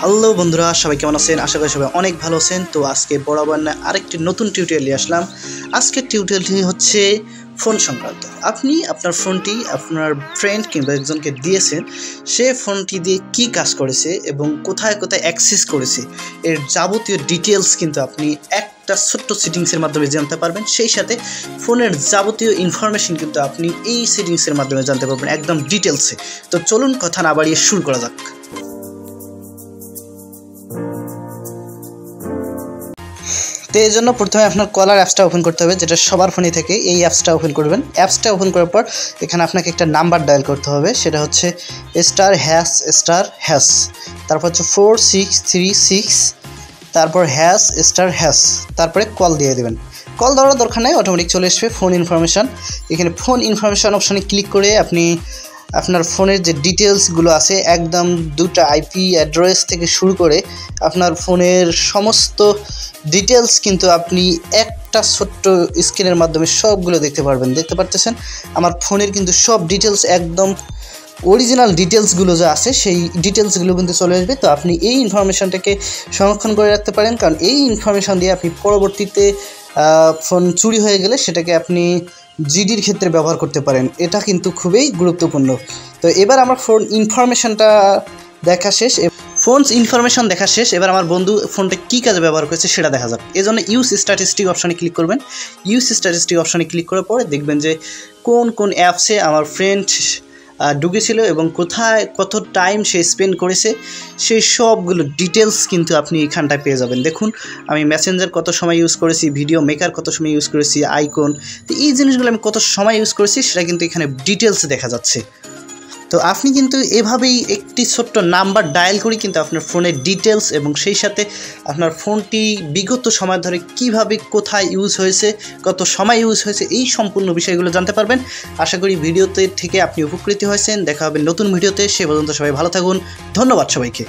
Hello বন্ধুরা, সবাই কেমন আছেন? আশা করি সবাই অনেক ভালো আছেন। তো আজকে বরাবর না আরেকটি নতুন টিউটোরিয়াল নিয়ে আসলাম। আজকের টিউটোরিয়ালটি হচ্ছে ফোন সংক্রান্ত। আপনি আপনার ফোনটি আপনার ফ্রেন্ড কিংবা একজনকে দিয়েছেন, সে ফোনটি দিয়ে কী কাজ করেছে এবং কোথায় কোথায় অ্যাক্সেস করেছে, এর যাবতীয় ডিটেলস কিন্তু আপনি একটা ছোট্ট সেটিংসের মাধ্যমে জানতে পারবেন। সেই সাথে ফোনের যাবতীয় ইনফরমেশন কিন্তু আপনি এই সেটিংসের মাধ্যমে জানতে পারবেন একদম ডিটেলসে। তো চলুন কথা না বাড়িয়ে শুরু করা যাক। তো এই জন্য প্রথমে আপনার কলার অ্যাপসটা ওপেন করতে হবে, যেটা সবার ফোনে থেকে। এই অ্যাপসটা ওপেন করবেন। অ্যাপসটা ওপেন করার পর এখানে আপনাকে একটা নাম্বার ডায়াল করতে হবে, সেটা হচ্ছে *###, তারপর হচ্ছে 4636, তারপর #*#, তারপরে কল দিয়ে দেবেন। কল দেওয়ার দরকার নেই, অটোমেটিক চলে আসবে ফোন ইনফরমেশান। এখানে ফোন ইনফরমেশান অপশানে ক্লিক করে আপনি আপনার ফোনের যে ডিটেলসগুলো আছে, একদম দুটো আইপি অ্যাড্রেস থেকে শুরু করে আপনার ফোনের সমস্ত ডিটেলস কিন্তু আপনি একটা ছোট্ট স্ক্রিনের মাধ্যমে সবগুলো দেখতে পারবেন। দেখতে পারতেছেন আমার ফোনের কিন্তু সব ডিটেলস, একদম অরিজিনাল ডিটেলসগুলো যা আছে সেই ডিটেলসগুলো কিন্তু চলে আসবে। তো আপনি এই ইনফরমেশানটাকে সংরক্ষণ করে রাখতে পারেন, কারণ এই ইনফরমেশান দিয়ে আপনি পরবর্তীতে ফোন চুরি হয়ে গেলে সেটাকে আপনি জিডির ক্ষেত্রে ব্যবহার করতে পারেন। এটা কিন্তু খুবই গুরুত্বপূর্ণ। তো এবার আমার ফোন ইনফরমেশানটা দেখা শেষ, এবার আমার বন্ধু ফোনটা কী কাজে ব্যবহার করেছে সেটা দেখা যাক। এই জন্য ইউজ স্ট্যাটিস্টিক অপশানে ক্লিক করবেন। ইউজ স্ট্যাটিস্টিক অপশানে ক্লিক করার পরে দেখবেন যে কোন কোন অ্যাপসে আমার ফ্রেন্ড ঢুকেছিল এবং কোথায় কত টাইম সে স্পেন্ড করেছে, সেই সবগুলো ডিটেলস কিন্তু আপনি এখানটায় পেয়ে যাবেন। দেখুন আমি মেসেঞ্জার কত সময় ইউজ করেছি, ভিডিও মেকার কত সময় ইউজ করেছি, আইকন, তো এই জিনিসগুলো আমি কত সময় ইউজ করেছি সেটা কিন্তু এখানে ডিটেলস দেখা যাচ্ছে। তো আপনি কিন্তু এভাবেই একটি ছোট্ট নাম্বার ডায়াল করি কিন্তু আপনার ফোনের ডিটেলস এবং সেই সাথে আপনার ফোনটি বিগত সময় ধরে কিভাবে কোথায় ইউজ হয়েছে, কত সময় ইউজ হয়েছে, এই সম্পূর্ণ বিষয়গুলো জানতে পারবেন। আশা করি ভিডিওতে থেকে আপনি উপকৃত হয়েছেন। দেখা হবে নতুন ভিডিওতে, সে পর্যন্ত সবাই ভালো থাকুন। ধন্যবাদ সবাইকে।